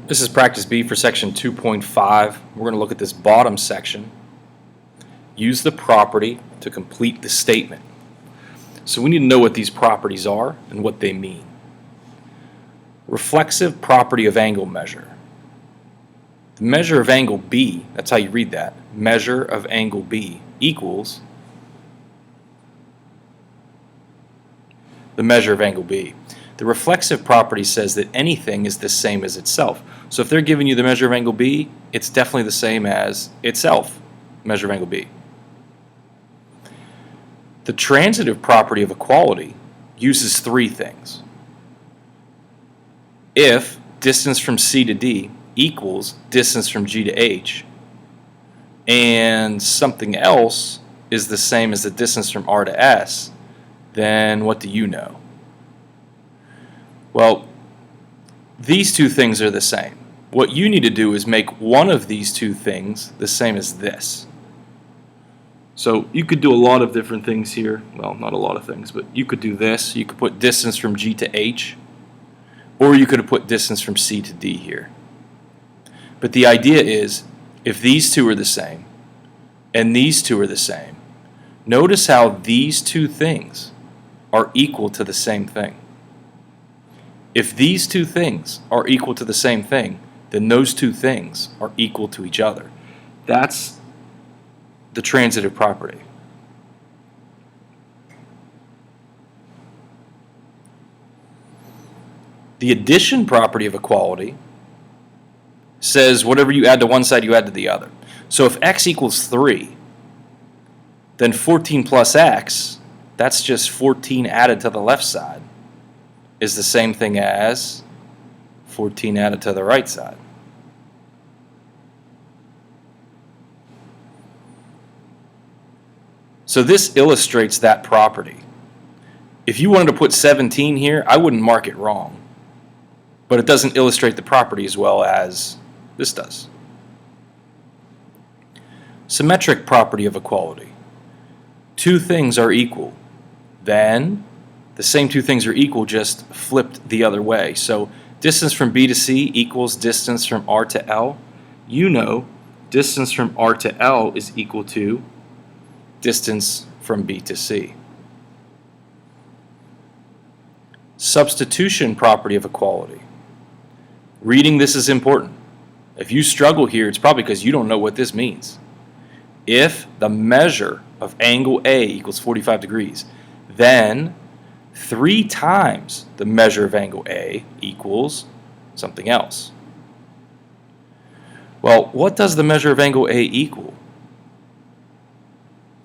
This is practice B for section 2.5. We're going to look at this bottom section. Use the property to complete the statement. So we need to know what these properties are and what they mean. Reflexive property of angle measure. The measure of angle B, that's how you read that, measure of angle B equals the measure of angle B. The reflexive property says that anything is the same as itself. So if they're giving you the measure of angle B, it's definitely the same as itself, measure of angle B. The transitive property of equality uses three things. If distance from C to D equals distance from G to H, and something else is the same as the distance from R to S, then what do you know? Well, these two things are the same. What you need to do is make one of these two things the same as this. So you could do a lot of different things here. Well, not a lot of things, but you could do this. You could put distance from G to H, or you could have put distance from C to D here. But the idea is, if these two are the same, and these two are the same, notice how these two things are equal to the same thing. If these two things are equal to the same thing, then those two things are equal to each other. That's the transitive property. The addition property of equality says whatever you add to one side, you add to the other. So if x equals 3, then 14 plus x, that's just 14 added to the left side, is the same thing as 14 added to the right side. So this illustrates that property. If you wanted to put 17 here, I wouldn't mark it wrong. But it doesn't illustrate the property as well as this does. Symmetric property of equality. Two things are equal. Then the same two things are equal, just flipped the other way. So distance from B to C equals distance from R to L. You know distance from R to L is equal to distance from B to C. Substitution property of equality. Reading this is important. If you struggle here, it's probably because you don't know what this means. If the measure of angle A equals 45 degrees, then 3 times the measure of angle A equals something else. Well, what does the measure of angle A equal?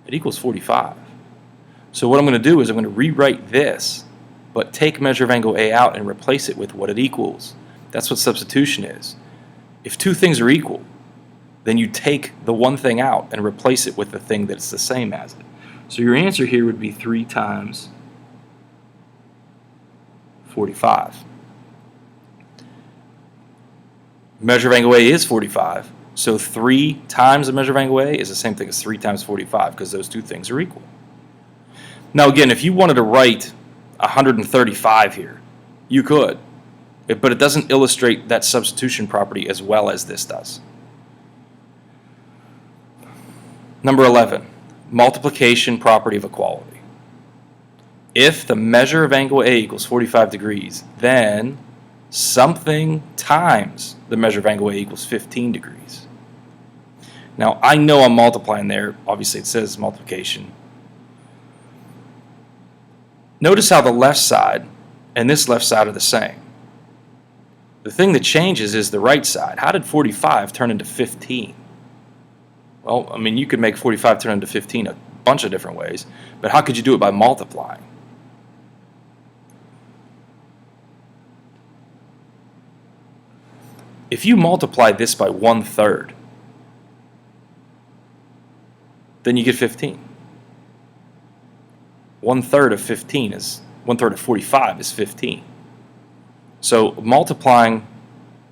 It equals 45. So what I'm going to do is I'm going to rewrite this, but take measure of angle A out and replace it with what it equals. That's what substitution is. If two things are equal, then you take the one thing out and replace it with the thing that's the same as it. So your answer here would be 3 times 45. Measure of angle A is 45, so 3 times the measure of angle A is the same thing as 3 times 45 because those two things are equal. Now again, if you wanted to write 135 here, you could, but it doesn't illustrate that substitution property as well as this does. Number 11, multiplication property of equality. If the measure of angle A equals 45 degrees, then something times the measure of angle A equals 15 degrees. Now, I know I'm multiplying there. Obviously, it says multiplication. Notice how the left side and this left side are the same. The thing that changes is the right side. How did 45 turn into 15? Well, I mean, you could make 45 turn into 15 a bunch of different ways, but how could you do it by multiplying? If you multiply this by 1/3, then you get 15. 1/3 of 15 is 1/3 of 45 is 15. So multiplying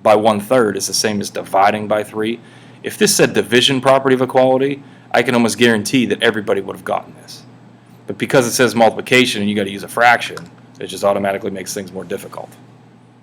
by 1/3 is the same as dividing by 3. If this said division property of equality, I can almost guarantee that everybody would have gotten this. But because it says multiplication and you got to use a fraction, it just automatically makes things more difficult.